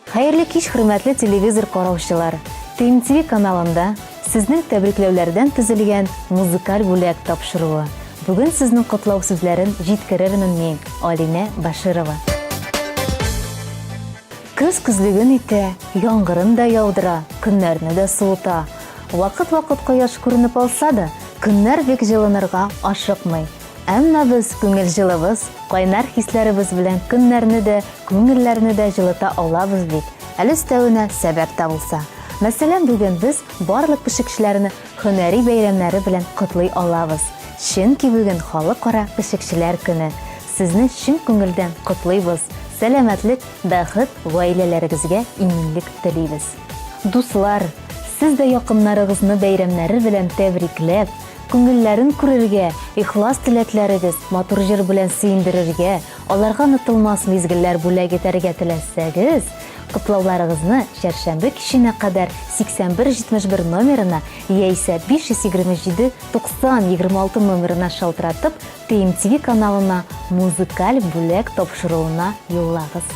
Хәерле кич, хөрмәтле телевизор караучылар. ТМТV каналында сезнең тәбрикләүләрдән төзелгән музыкаль бүләк тапшыруы. Бүген сезнең котлау сүзләрен җиткерермен мин, Алинә Баширова. Көз күзлеген итә, яңгырын да яудыра, көннәрне дә суыта. Вакыт-вакыт кояш күренеп алса да, көннәр бик җылынырга ашыкмый. Әмма без күңел җылыбыз, кайнар хисләребез белән көннәрне дә, күңелләрне дә җылыта алабыз бит. Әле өстәвенә сәбәп тә булса. Мәсәлән, бүген без барлык пешекчеләрне һөнәри бәйрәмнәре белән котлый алабыз. Чөнки бүген Халыкара пешекчеләр көне. Сезне чын күңелдән котлыйбыз. Сәламәтлек, бәхет гаиләләрегезгә иминлек телибез. Дуслар, сез дә якыннарыгызны бәйрәмнәре белән тәбрикләп, күңелләрен күрергә, ихлас теләкләрегез матур җыр белән сөендерергә, аларга онытылмас мизгелләр бүләк итәргә теләсәгез, котлауларыгызны чәршәмбе киченә кадәр 8171 номерына яисә 527 90 26 номерына шалтыратып, ТМТV каналына музыкаль бүләк тапшыруына юллагыз.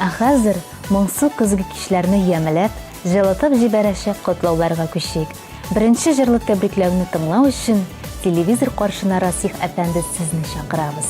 Ә хәзер моңсу көзге кичләрне ямәләп, җылытып җибәрәчәк котлауларга күчик. Беренче җырлы тәбрикләүне тыңлау өчен телевизор каршына Расих әфәнде сезне чакырабыз.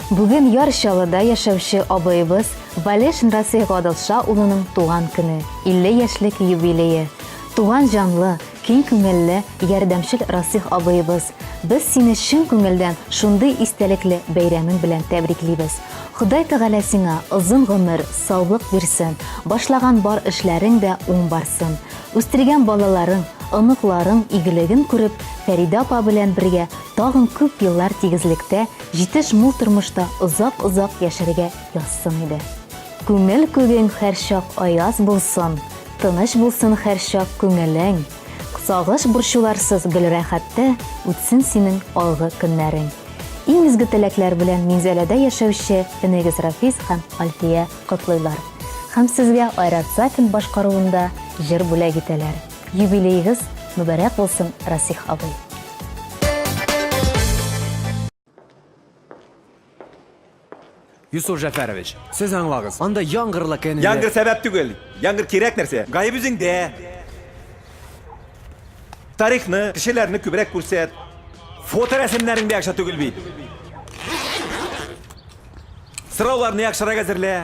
Бүген Ярчалыда яшәүче абыебыз Валешин Расих Гадылша улының туган көне, 50 яшьлек юбилее. Туган җанлы, киң күңелле, ярдәмчел Расих абыебыз, без сине чын күңелдән шундый истәлекле бәйрәмең белән тәбриклибез. Ходай Тәгалә сиңа озын гомер, саулык бирсен, башлаган бар эшләрең дә уң барсын. Үстергән балаларың, оныкларың игелеген күреп, Фәрида апа белән бергә тагын күп еллар тигезлектә, җитеш мул тормышта озак-озак яшәргә язсын иде. Күңел күгең һәр чак аяз булсын, тыныч булсын һәр чак күңелең. Сагыш борчуларсыз гөл рәхәттә үтсен синең алгы көннәрең. Иң изге теләкләр белән Минзәләдә яшәүче энегез Рафис һәм Альфия котлыйлар. Һәм сезгә Айрат Сафин башкаруында җыр бүләк итәләр. Юбилейгыз мүбәрәк булсын, Расих абый. Юсуф Жәфәрович, сез аңлагыз. Анда яңгырлы кәне. Яңгыр сәбәп түгел. Яңгыр кирәк нәрсә. Гаеп үзеңдә. Тарихны, кешеләрне күбрәк күрсәт. Фото рәсемнәреңдә яхшы түгел бит. Сорауларны яхшырак әзерлә.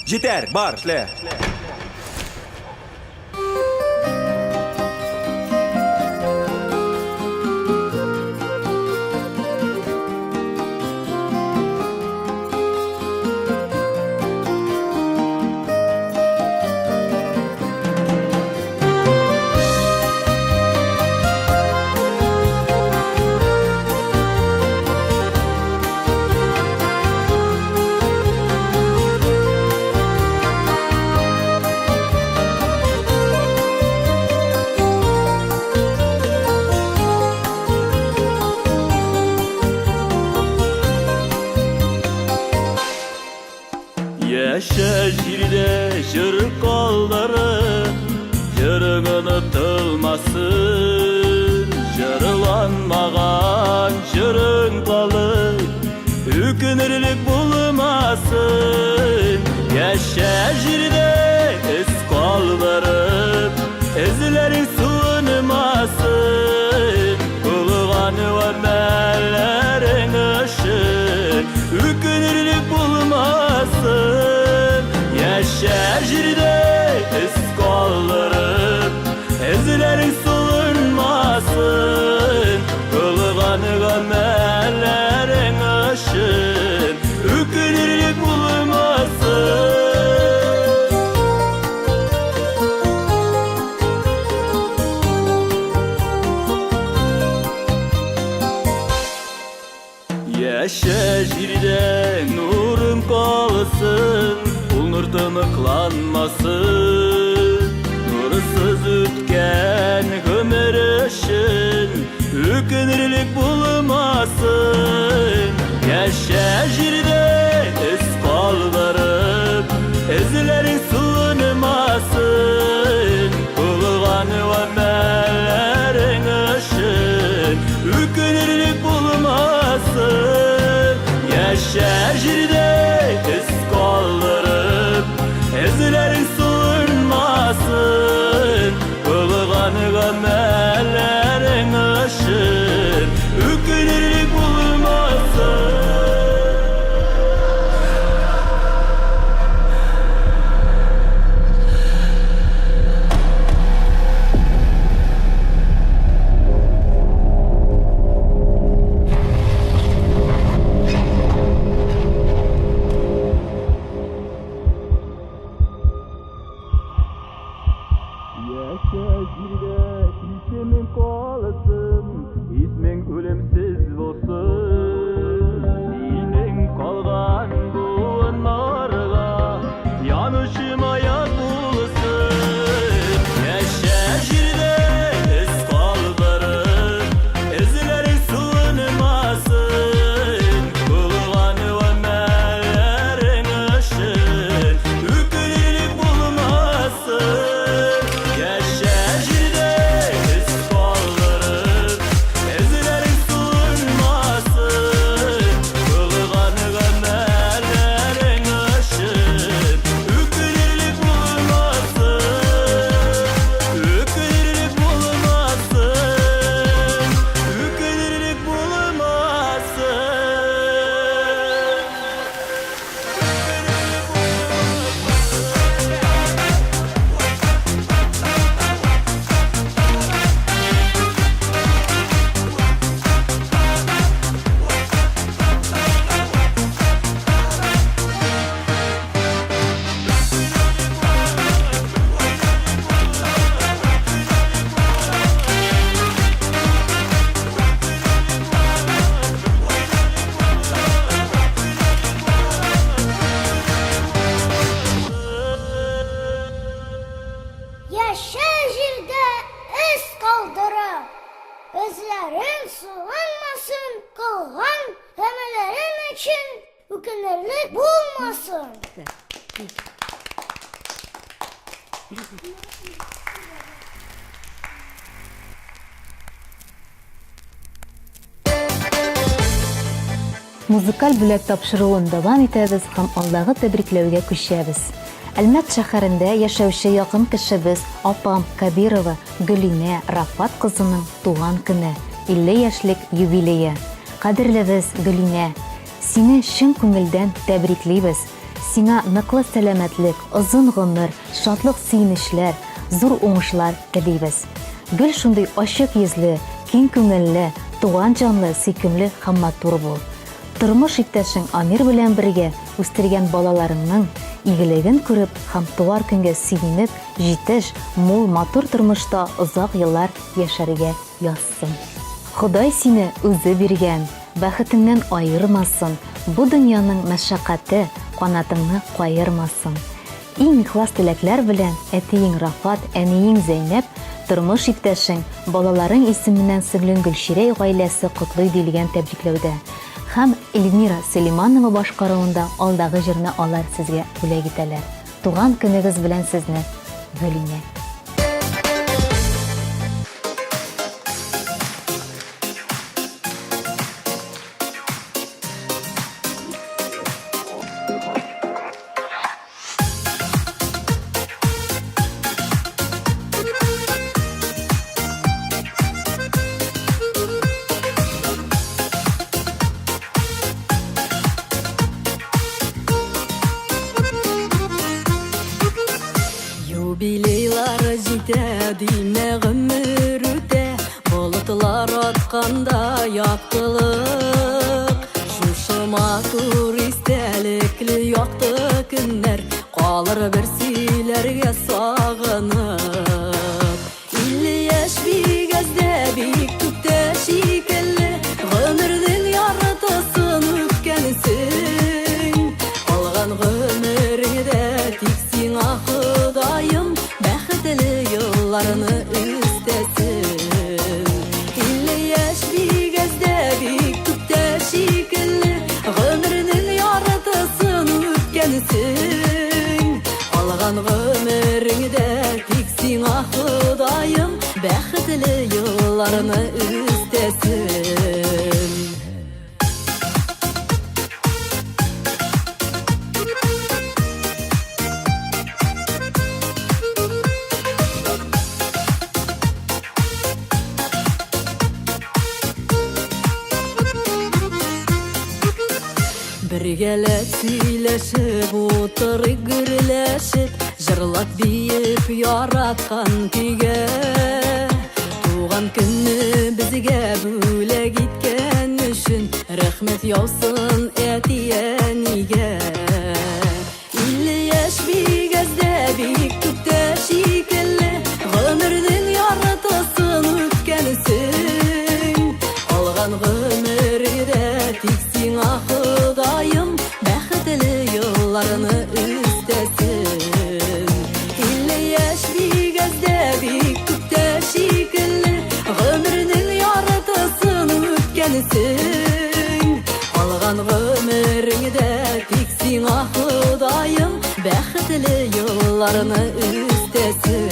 Җитәр, бар, эшлә. Яшә җирдә җыр калдырып, җырың онытылмасын. Җырланмаган җырың калып, үкенерлек булмасын. Яшә җирдә эз калдырып, эзләрең суынмасын. Булган гамәлләрең өчен үкенерлек булмасын. Яшә җирдә эз калдырып, эзләрең суынмасын. Булган гамәлләрең өчен үкенерлек булмасын. Яшә җирдә нурым калсын, ул нур тыныкланмасын. Нурсыз үткән гомер өчен үкенерлек булмасын. Яшә җирдә эз калдырып, эзләрең суынмасын. Булган гамәлләрең өчен үкенерлек булмасын. Яшә җирдә эз калдырып, olsun. Музыкаль бүләк тапшыруын дәвам итәбез һәм алдагы тәбрикләүгә күчәбез. Әлмәт шәһәрендә яшәүче якын кешебез апам Кабирова Гөлинә Рафат кызының туган көне, 50 яшьлек юбилее. Кадерлебез Гөлинә, сине чын күңелдән тәбриклибез. Сиңа ныклы сәламәтлек, озын гомер, шатлык, сөенечләр, зур уңышлар телибез. Гөл шундый ачык йөзле, киң күңелле, туган җанлы, сөйкемле һәм матур бул. Тормыш иптәшең Амир белән бергә үстергән балаларыңның игелеген күреп һәм туар көнгә сөенеп, җитеш, мул, матур тормышта озак еллар яшәргә язсын. Ходай сине үзе биргән, бәхетеңнән айырмасын, бу дөньяның мәшәкате канатыңны кайырмасын. Иң ихлас теләкләр белән әтиең Рафат, әниең Зәйнәп, тормыш иптәшең, балаларың исеменнән сеңлең Гөлширә гаиләсе котлый дилгән тәбрикләүдә һәм Эльмира Сөлейманова башкаруында алдагы җырны алар сезгә бүләк итәләр. Туган көнегез белән сезне, Гөлинә. Юбилейлар җитә, димә гомер үтә, болытлар атканда яктылык. Шушы матур истәлекле якты көннәр калыр бер сөйләргә сагынып. 50 яшь бигәздә бик күптә шикелле, гомернең яртысын үткәнсең. Алган гомергә тик сиңа Ходаем бәхетле елларны үстәсен. 50 яшь бигәздә бик күптә шикелле, гомернең яртысын үткәнсең. Алган гомергә тик сиңа Ходаем бәхетле елларны үстәсен. Бергәләп сөйләшеп, утырып гөрләшеп, җырлап биеп яраткан көйгә. Туган көнне безгә бүләк иткән өчен рәхмәт яусын әти-әнигә. 50 яшь бигәздә бик күптә шикелле, гомернең яртысын үткәнсең. Алган гомергә тик сиңа Ходаем бәхетле елларны үстәсен. 50 яшь бигәздә бик күптә шикелле, гомернең яртысын үткәнсең. Алган гомергә тик сиңа Ходаем бәхетле елларны үстәсен.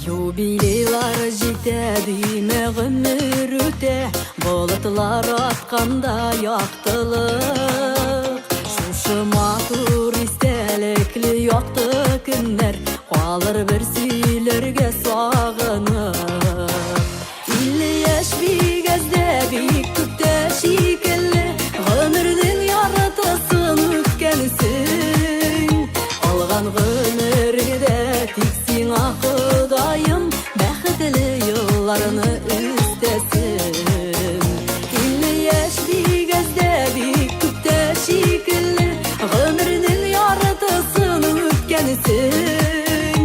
Юбилейлар җитә, димә гомер үтә, болытлар атканда яктылык. Шушы матур истәлекле якты көннәр калыр бер сөйләргә сагынып. 50 яшь бигәздә бик күптә шикелле, гомернең яртысын үткәнсең. Алган гомергә тик сиңа Ходаем бәхетле елларны үстәсен. 50 яшь бигәздә бик күптә шикелле, гомернең яртысын үткәнсең.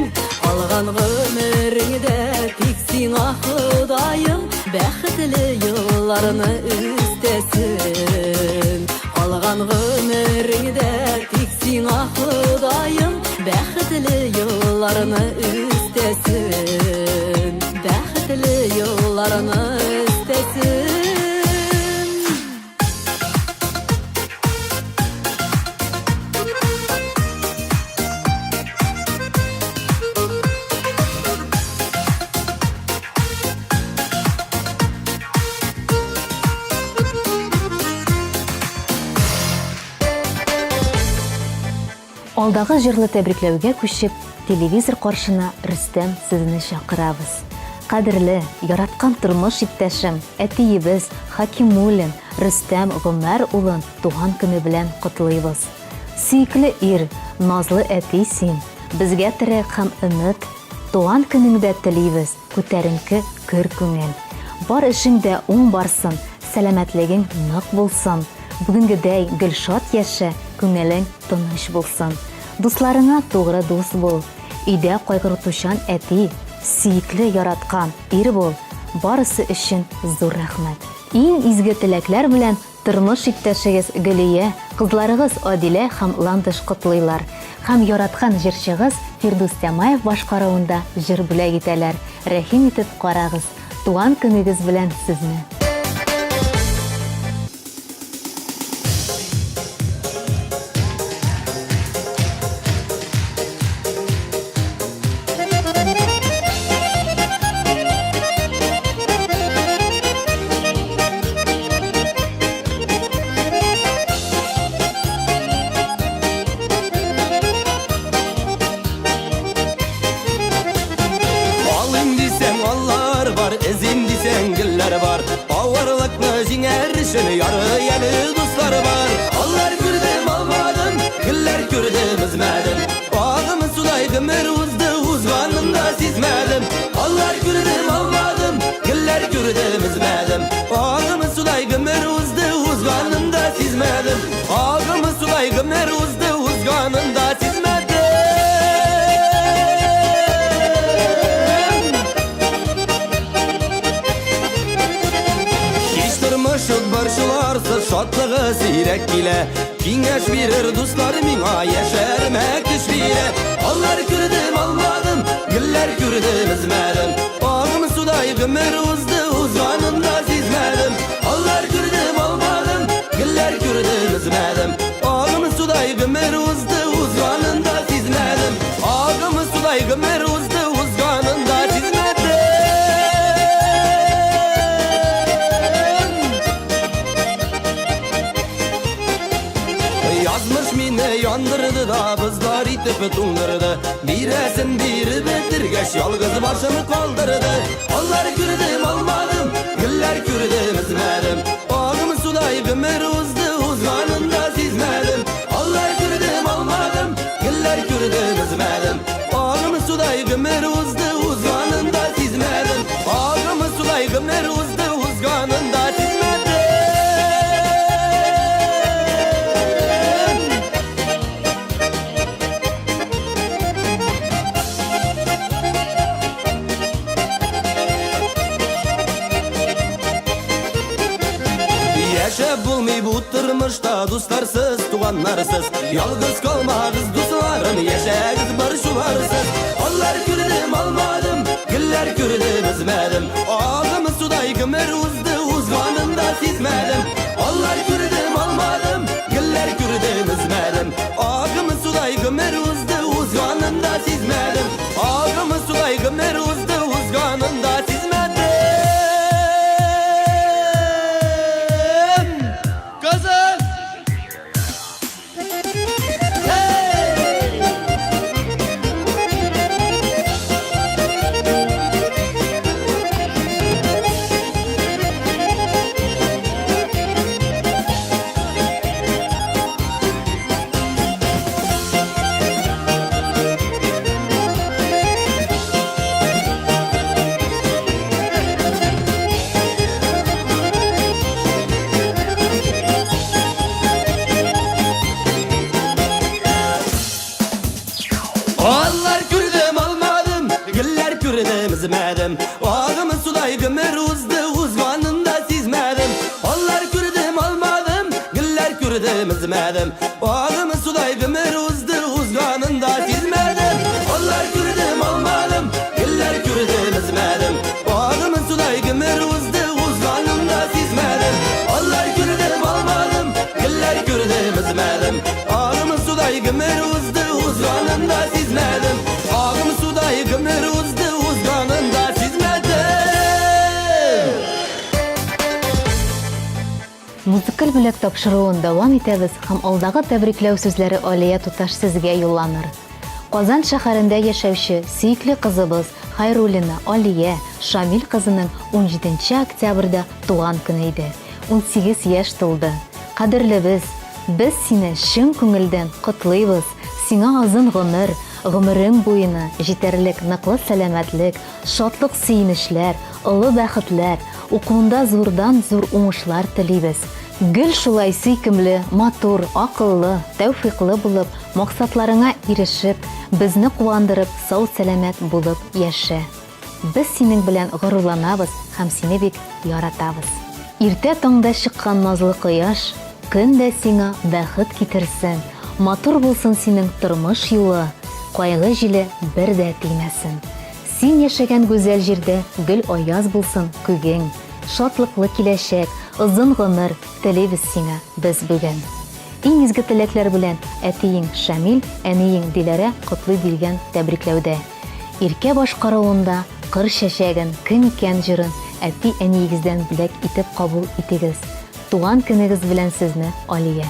Алган гомергә тик сиңа Ходаем бәхетле елларны үстәсен. yollarını istesin, bäxtli yollarını istesin. Алдагы җырлы тәбрикләүгә күчеп, телевизор каршына Рөстәм сезне чакырабыз. Кадерле, яраткан тормыш иптәшем, әтиебез Хакимуллин Рөстәм Гомәр улын туган көне белән котлыйбыз. Сөйкле ир, назлы әти син, безгә терәк һәм өмет, туган көнеңдә телибез, күтәренке көр күңел. Бар эшеңдә уң барсын, сәламәтлегең нык булсын. Бүгенгедәй гөлшат яшә, күңелең тыныч булсын. Дусларыңа тугры дус бул. Өйдә кайгыртучан әти, сөйкле яраткан ир бул. Барысы өчен зур рәхмәт. Иң изге теләкләр белән тормыш иптәшегез Гөлия, кызларыгыз Адилә һәм Ландыш котлыйлар. Һәм яраткан җырчыгыз Фирдус Тямаев башкаруында җыр бүләк итәләр. Рәхим итеп карагыз. Туган көнегез белән сезне. Yarı yeni dostlar var. Onlar gördüm almadım, güller gördüm üzmedim. Ağımın suday gümür uzdu, uzganımda sizmedim. Allah gördüm almadım, güller gördüm üzmedim. Ağımın suday gümür uzdu, uzganımda sizmedim. Ağımın suday gümür uzdu, uzganımda sizmedim. Turmuşuk barşılarsız şatlığı sirek bile. Kingeş birir dostlar mina yeşermek düş bile. Onlar gördüm almadım, güller gördüm üzmedim. Ağım suday gümür uzdu, uzganımda sizmedim. Allah gördüm almadım, güller gördüm üzmedim. Ağım suday gümür uzdu, uzganımda sizmedim. Ağım suday gümür uzdu, uzganımda sizmedim. Yazmış mine yandırdı da bızlar itip tundırdı. Bir resim bir betirgeç yalgız başımı kaldırdı. Allah gördüm almadım, güller gördüm üzmedim. Ağım suday gümür uzdu, uzganımda sizmedim. Allah gördüm almadım, güller gördüm üzmedim. Ağım suday gümür uzdu, uzganımda sizmedim. Ağım suday gümür uzdu, uzganımda sizmedim. Yaşap bulmay bu tırmışta dostlarsız, tuğanlarsız. Yalgız kalmağız dostlarım, yaşağız barışularsız. Allah gördüm almadım, güller gördüm üzmedim. Ağım suday gümür uzdu, uzganımda sizmedim. Allah gördüm almadım, güller gördüm üzmedim. Ağım suday gümür uzdu, uzganımda sizmedim. Ağım suday gümür uzdu, uzganımda sizmedim. Allah gördüm almadım, güller gördüm üzmedim. Ağım suday gümür uzdu, uzganımda sizmedim. Allah gördüm almadım, güller gördüm üzmedim. Ağım suday gümür uzdu, uzganımda sizmedim. Allah gördüm gümür uzdu uzganında sizmedim Ağım suday gümür uzdu uzganında sizmedim Музыкаль бүләк тапшыруын дәвам итәбез һәм алдагы тәбрикләү сүзләре Алия Туташ сезгә юлланыр. Казан шәһәрендә яшәүче сөйкле кызыбыз Хайруллина Алия Шамил кызының 17 октябрьдә туган көне иде. 18 яшь тулды. Кадерлебез, без сине чын күңелдән котлыйбыз. Сиңа озын гомер, гомерең буена җитәрлек ныклы сәламәтлек, шатлык сөенешләр, олы бәхетләр, укуында зурдан зур уңышлар телибез. Гел шулай сөйкемле, матур, акыллы, тәүфыйклы булып, максатларыңа ирешеп, безне куандырып, сау-сәламәт булып яшә. Без синең белән горурланабыз һәм сине бик яратабыз. Иртә таңда чыккан назлы кояш, көн дә сиңа бәхет китерсен. Матур булсын синең тормыш юлы, кайгы җиле бер дә тимәсен. Син яшәгән гүзәл җирдә гөл аяз булсын күгең. Шатлыклы киләчәк, озын гомер телибез сиңа без бүген. Иң изге теләкләр белән әтиең Шамил, әниең Диләрә котлый биргән тәбрикләүдә. Иркә башкаруында кыр чәчәген, кем икән җырын әти әниегездән бүләк итеп кабул итегез. Туган көнегез белән сезне, Алия.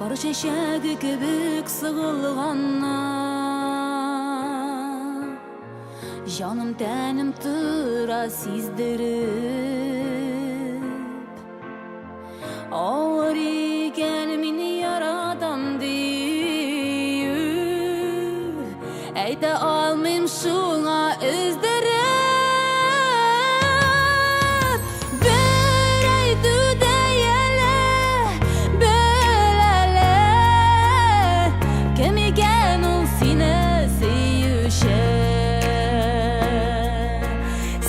Кар чәчәге кебек сыгылганна Җаным тәнем тора сиздереп Авыр икән мине яратам дию Әйтә алмыйм шуңа өздереп Бер әйтүдә Кем икән ул сине сөюче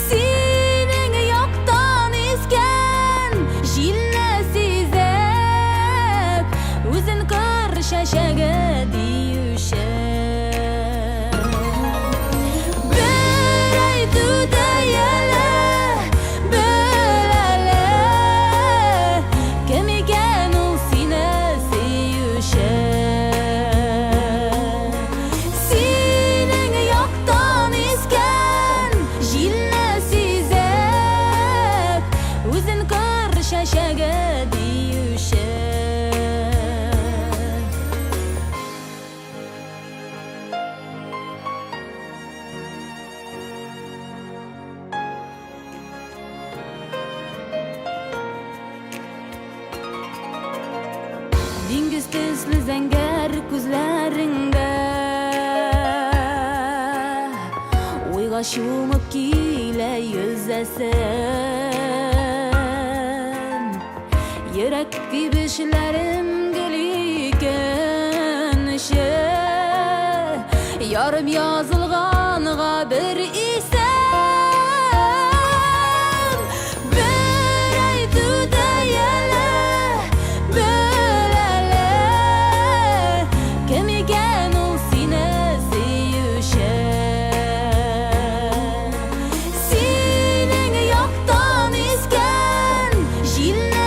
Синең яктан искән җилне сизеп Үзен кыр чәчәге диюче Бер әйтүдә Кем икән ул сине сөюче Чәчәге диюче Диңгез төсле зәңгәр күзләреңдә Уйга чумып килә йөзәсен Йөрәк тибешләрем гел икәнче Ярым язылганга бер исем Бер әйтүдә Кем икән ул сине сөюче Синең яктан искән җилне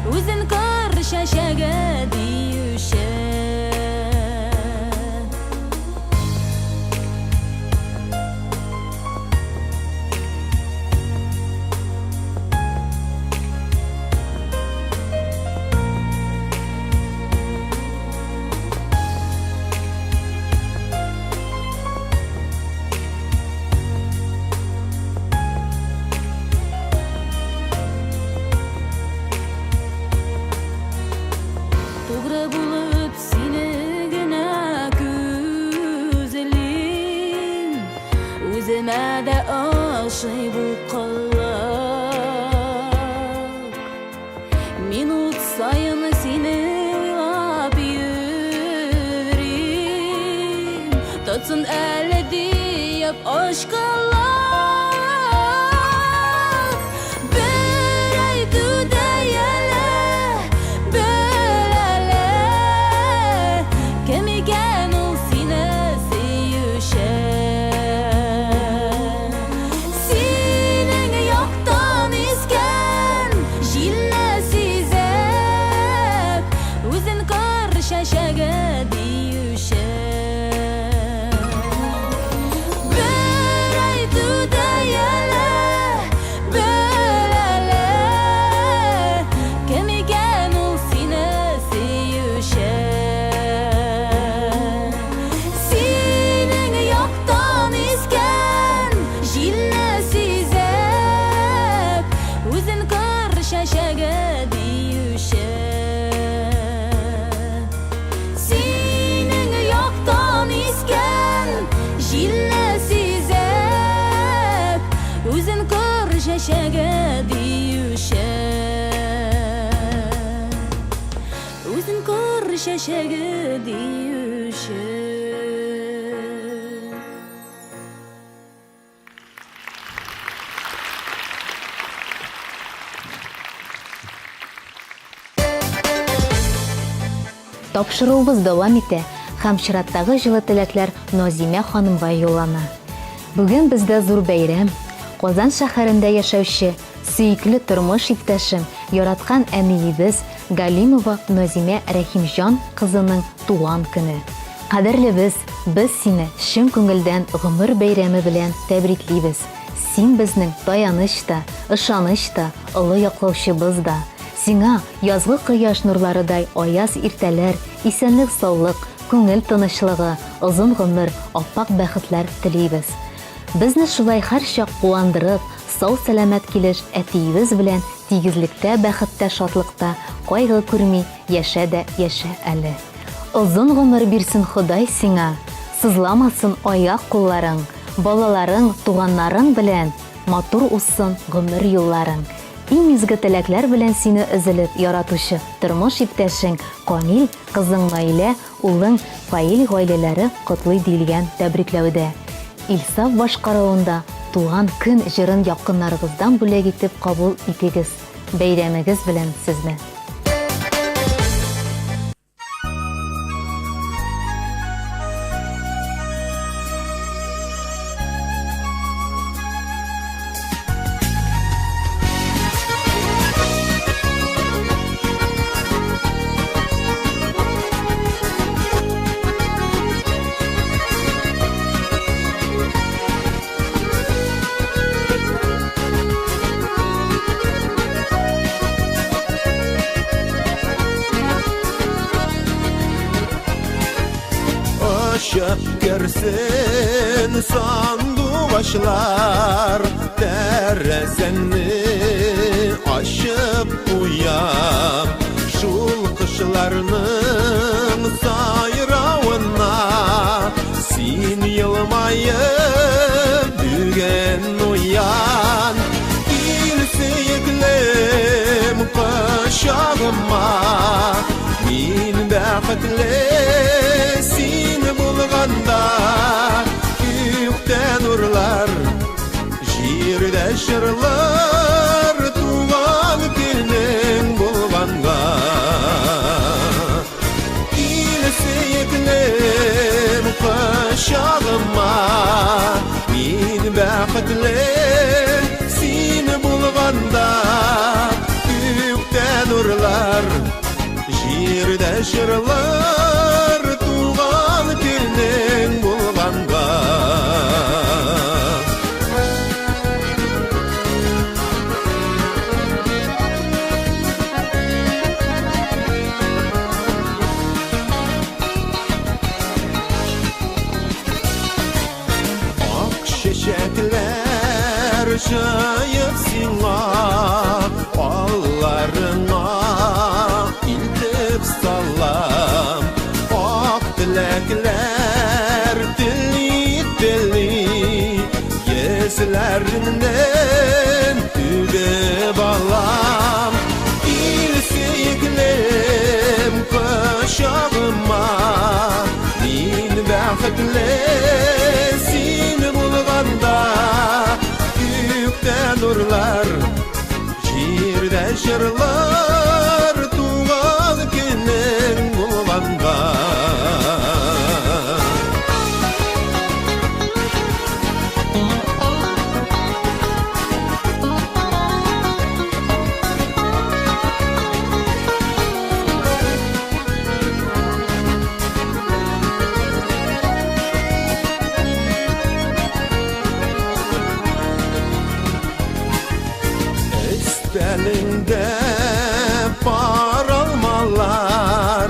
Үзен кыр чәчәге диюче Тугры булып сине генә күзлим Үземә дә ашый бу кыллык Минут сайын сине уйлап йөрим Тотсын әле диеп ашкылык Бер әйтүдә şaşaga deyüşer Senin yoktan isken jille sizep Özün kır şaşaga deyüşer Özün kır şaşaga deyüşer Тапшыруыбыз дәвам итә һәм чираттагы җылы теләкләр Назимә ханымга юллана. Бүген бездә зур бәйрәм. Казан шәһәрендә яшәүче, сөйкле тормыш иптәшем, яраткан әниебез Галимова Назимә Рәхимҗан кызының туган көне. Кадерлебез, без сине чын күңелдән гомер бәйрәме белән тәбриклибез. Син безнең таяныч та, ышаныч та, олы яклаучыбыз да. Сиңа язгы кояш нурларыдай аяз иртәләр, исәнлек саулык, күңел тынычлыгы, озын гомер, аппак бәхетләр телибез. Безне шулай һәр чак куандырып, сау-сәламәт килеш әтиебез белән тигезлектә, бәхеттә, шатлыкта, кайгы күрми, яшә дә яшә әле. Озын гомер бирсен Ходай сиңа, сызламасын аяк кулларың, балаларың, туганнарың белән матур узсын гомер юлларың. Иң изге теләкләр белән сине өзелеп яратучы тормыш иптәшең Камил, кызың Наилә, улың Фаил гаиләләре котлый диелгән тәбрикләүдә. Илсаф башкаруында туган көн җырын якыннарыгыздан бүләк итеп кабул итегез. Бәйрәмегез белән сезне. Aşıp görsen sanduvaşlar Terezeni aşıp uyam Şul kışlarının sayravına Sin yılmayıp bügen uyan İlseyiklim kışağıma Min bəxtli seni bulganda Gökten nurlar, jirde şırlar Tuğan günün bulganda İlseyiklim kışağıma Min bəxtli seni bulganda Gökten nurlar Jirde şırlar tuğan günün bulganda Ak şeşekler jayıp siңа Allarına salam ak dilekler dili yüzlerinden ügüp alam İlseyiklim kışağıma min bəxtli seni bulganda Gökten nurlar jirde şırlar tuğan günün bulganda Üstəlində paralmalar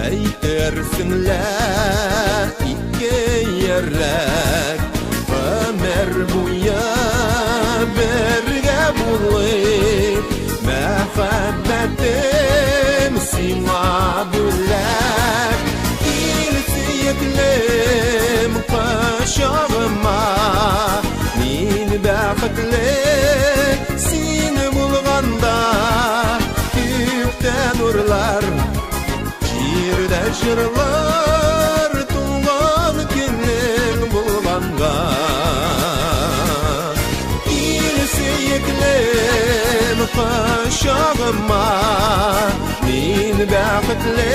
Eytersinlər iki yerrək Ömər buya birgə bulib жырлар туған күнің болғанға Сейеклем қашағыма Мен бақытлы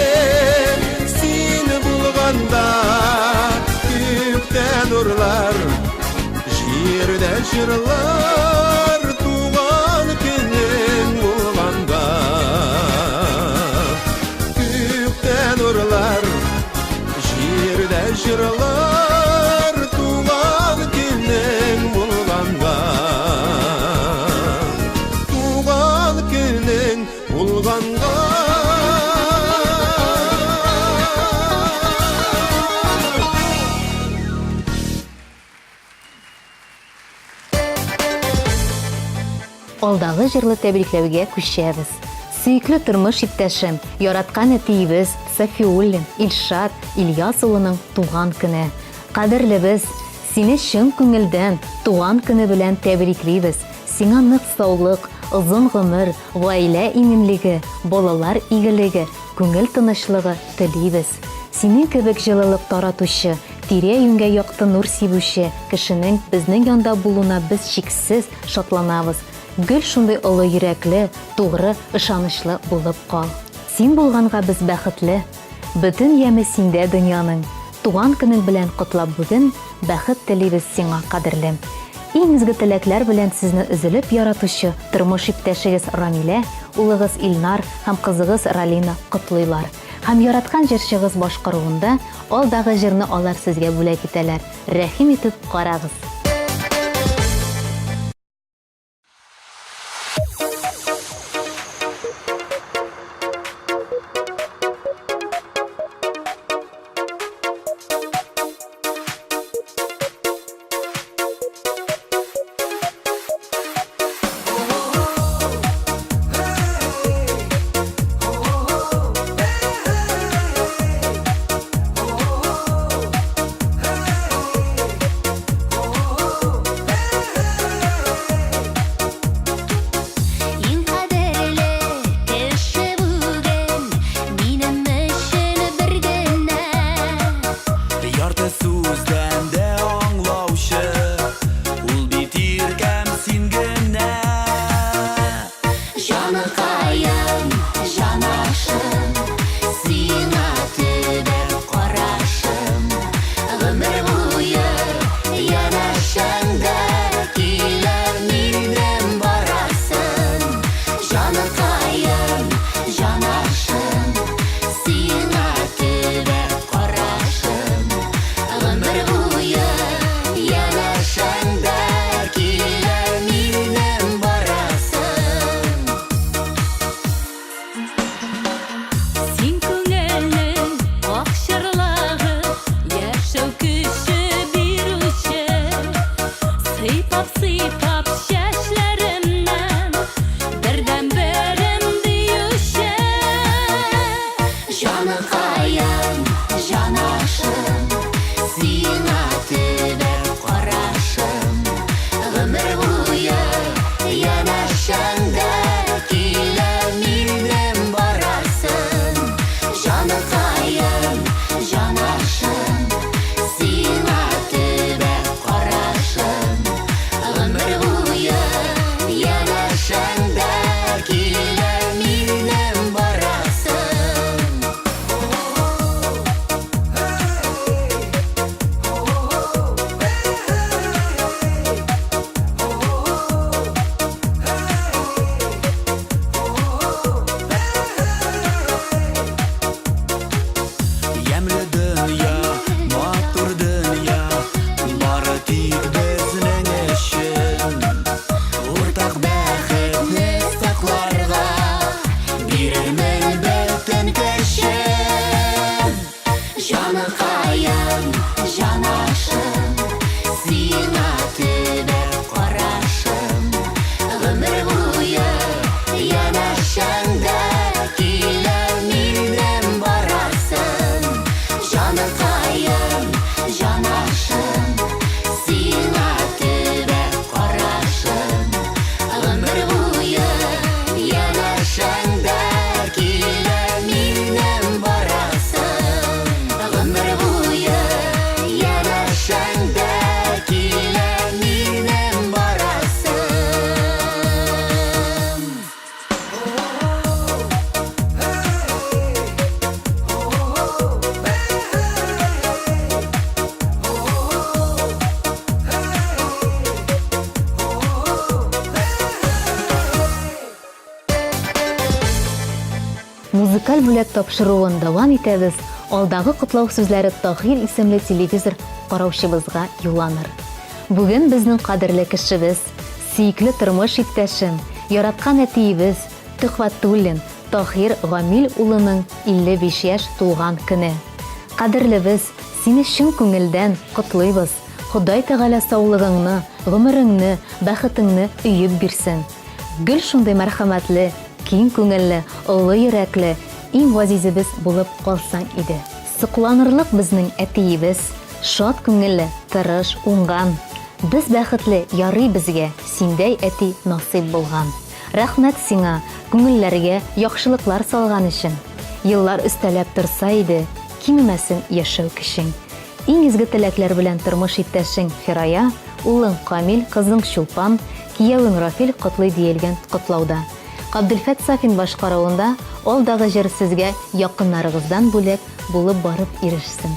сені бұлғанда Көктен ұрлар, жерде жырлар Туған күнің болғанда Көктен ұрлар, жерде жырлар Туған күнің болғанда bulganга Алдагы җырлы тәбрикләүгә күчәбез. Сөйкле тормыш иптәшем, яраткан әтиебез Сафиуллин Илшат Ильяс улының туган көне. Кадерлебез, сине чын күңелдән туган көне белән тәбриклибез. Сиңа нык саулык, озын гомер, гаилә иминлеге, балалар игелеге, күңел тынычлыгы телибез. Синең кебек җылылык таратучы, тирә-юньгә якты нур сибүче кешенең безнең янда булуына без чиксез шатланабыз. Гөл шундый олы йөрәкле, тугры, ышанычлы булып кал. Син булганга без бәхетле. Бөтен яме синдә дөньяның. Туган көнең белән котлап бүген бәхет телибез сиңа, кадерлем. Иң изге теләкләр белән сезне өзелеп яратучы тормыш иптәшегез Рамилә, улыгыз Илнар һәм кызыгыз Ралина котлыйлар. Һәм яраткан җырчыгыз башкаруында алдагы җырны алар сезгә бүләк итәләр. Рәхим итеп карагыз. музыкаль бүләк тапшыруын дәвам итәбез. Алдагы котлау сүзләре Таһир исемле телевизор караучыбызга юлланыр. Бүген безнең кадерле кешебез, сөйкле тормыш иптәшем, яраткан әтиебез Төхвәтуллин Таһир Гамил улының 55 яшь тулган көне. Кадерлебез, сине чын күңелдән котлыйбыз. Ходай Тәгалә саулыгыңны, гомереңне, бәхетеңне өйеп бирсен. Гөл шундый мәрхәмәтле, киң күңелле, олы йөрәкле, иң газизебез булып калсаң иде. Сокланырлык безнең әтиебез, шат күңелле, тырыш, уңган. Без бәхетле, ярый безгә синдәй әти насыйп булган. Рәхмәт сиңа, күңелләргә яхшылыклар салган өчен. Еллар өстәләп торса иде, кимемәсен яшәү кешең. Иң изге теләкләр белән тормыш иптәшең Фирая, улың Камил, кызың Чулпан, киявең Рафил котлый диелгән котлауда. Габделфәт Сафин башкаруында алдагы җыр сезгә якыннарыгыздан бүләк булып барып ирешсен.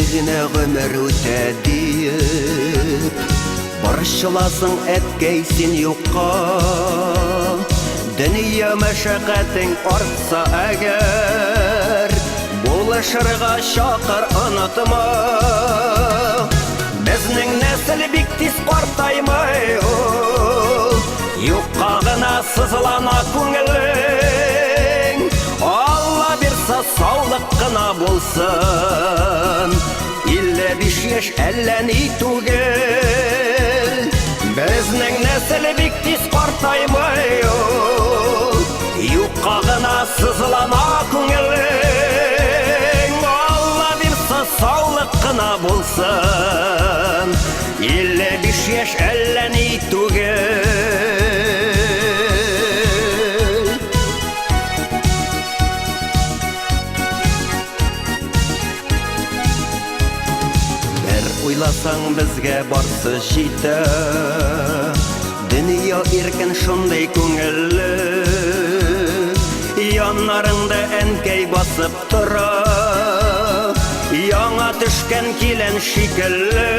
Генә гомер үтә диеп, борчыласың әткәй син юкка. Дөнья мәшәкатең артса әгәр, булышырга чакыр онытма. Безнең нәсел бик тиз картаймый ул, юкка гына сызлана күңелең. Алла бирса саулык кына булсын, 55 яшь әллә ни түгел. Безнең нәсел бик тиз картаймый ул, юкка гына сызлана күңелең. Алла бирса саулык кына булсын, 55 яшь әллә ни түгел. Уйласаң безгә барсы җитә, дөнья иркен шундый күңелле. Яннарыңда әнкәй басып тора, яңа төшкән килен шикелле.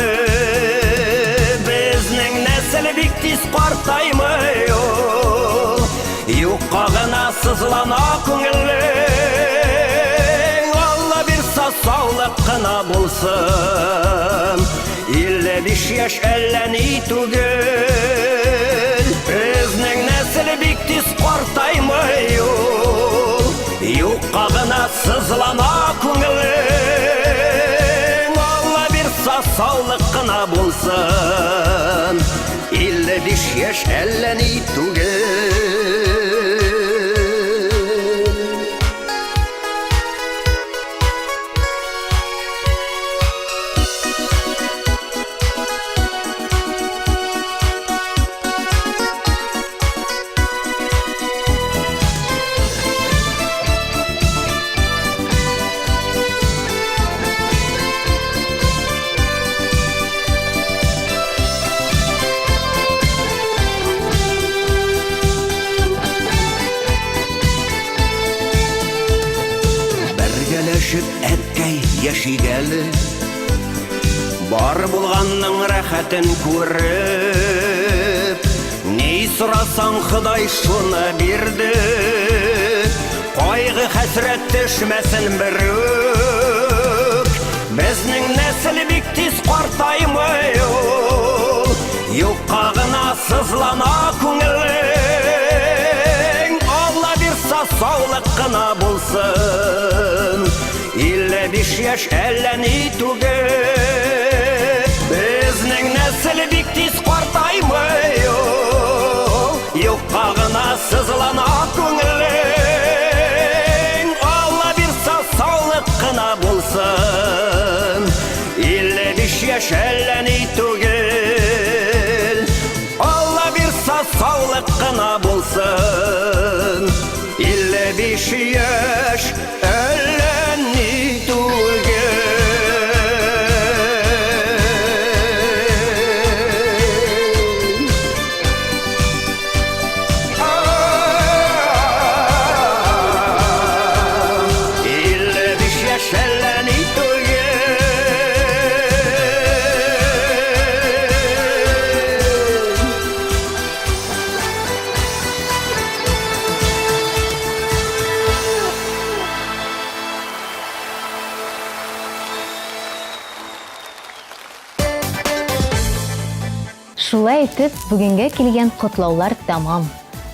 Безнең нәсел бик тиз картаймый ул, юкка гына сызлана күңелең. Алла бирса саулык кына булсын, 55 яшь әллә ни түгел. Безнең нәсел бик тиз картаймый ул, юкка гына сызлана күңелең. Алла бирса саулык кына булсын, 55 яшь әллә ни түгел. Әткәй яшигәле, бар булганның рәхәтен күреп, ни сорасаң Ходай шуны бирде. Кайгы хәсрәт төшмәсен бер үк, безнең нәсел бик тиз картаймый ул, юкка гына сызлана күңелең. Алла бирса саулык кына булсын, 55 яшь әллә ни түгел. Безнең нәсел бик тиз картаймый ул, юкка гына сызлана күңелең. Алла бирса саулык кына булсын, 55 яшь әллә ни түгел. Алла бирса саулык кына булсын, 55 яшь әллә ни түгел. Шулай итеп, бүгенгә килгән котлаулар тәмам.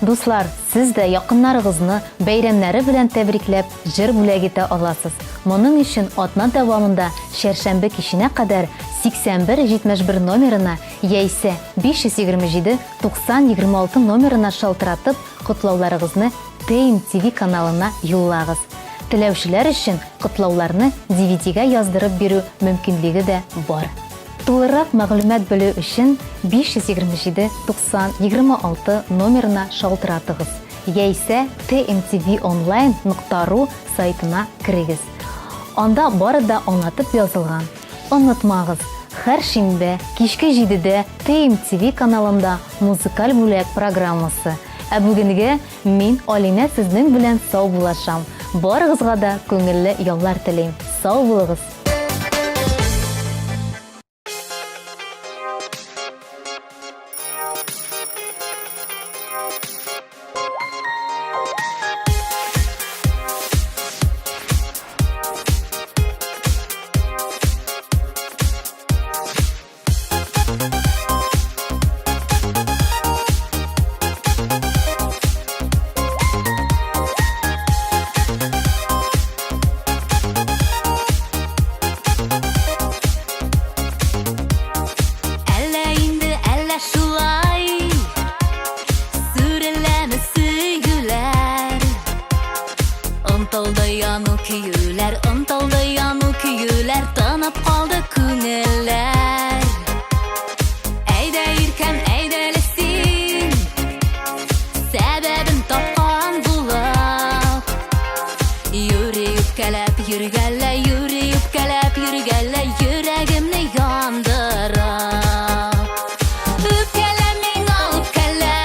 Дуслар, сез дә якыннарыгызны бәйрәмнәре белән тәбрикләп, җыр бүләк итә аласыз. Моның өчен атна дәвамында шәршәмбе киченә кадәр 8171 номерына яисә 527 9026 номерына шалтыратып котлауларыгызны TMTV каналына юллагыз. Теләүчеләр өчен котлауларны DVD-га яздырып бирү мөмкинлеге дә бар. Тулырак мәгълүмат белү өчен 527 9026 номерына шалтыратыгыз яисә tmtvonline.ru сайтына кирегез. Анда бары да аңлатып язылган. Онытмагыз, һәр шимбә кичке 7-дә TMTV каналында музыкаль бүләк программасы. Ә бүгенгә мин Алина сезнең белән сау булашам. Барыгызга да күңелле яллар телим. Сау булыгыз. Ынтылды яну көйүләр, тынып калды күңелләр. Әйдә иркәм, әйдәлесин, сәбәбен тапкан булып. Йөри үпкәләп йөргәлә, йөри үпкәләп йөргәлә, йөрәгемне яндыра. Үпкәлә миңа үпкәлә,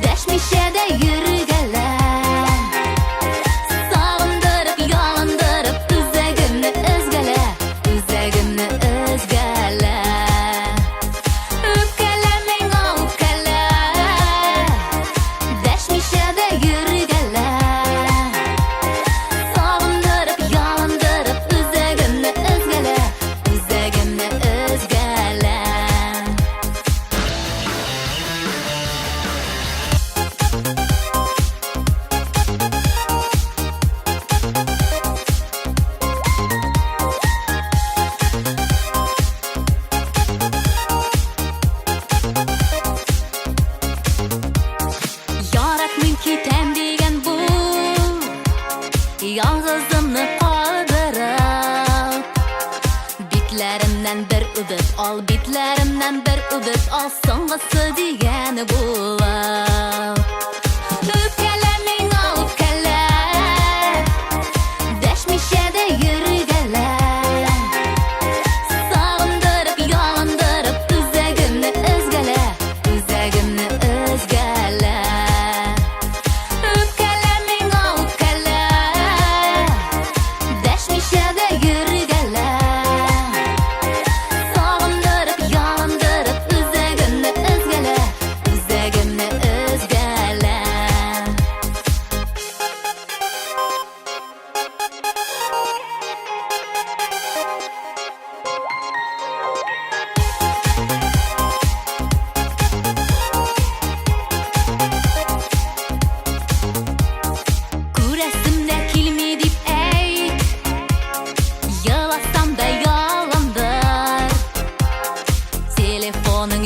дәшмичә дә йөргәлә. Yalnızımны kaldırıp, bitlerimden bir übüp al, bitlerimden bir übüp al, soңгысы diyeni bulup. Üpkele miңа üpkele, дәшмичә дә йөргәлә. Сагындырып, ялындырып, үзәгемне өзгәлә, үзәгемне өзгәлә. Telefonun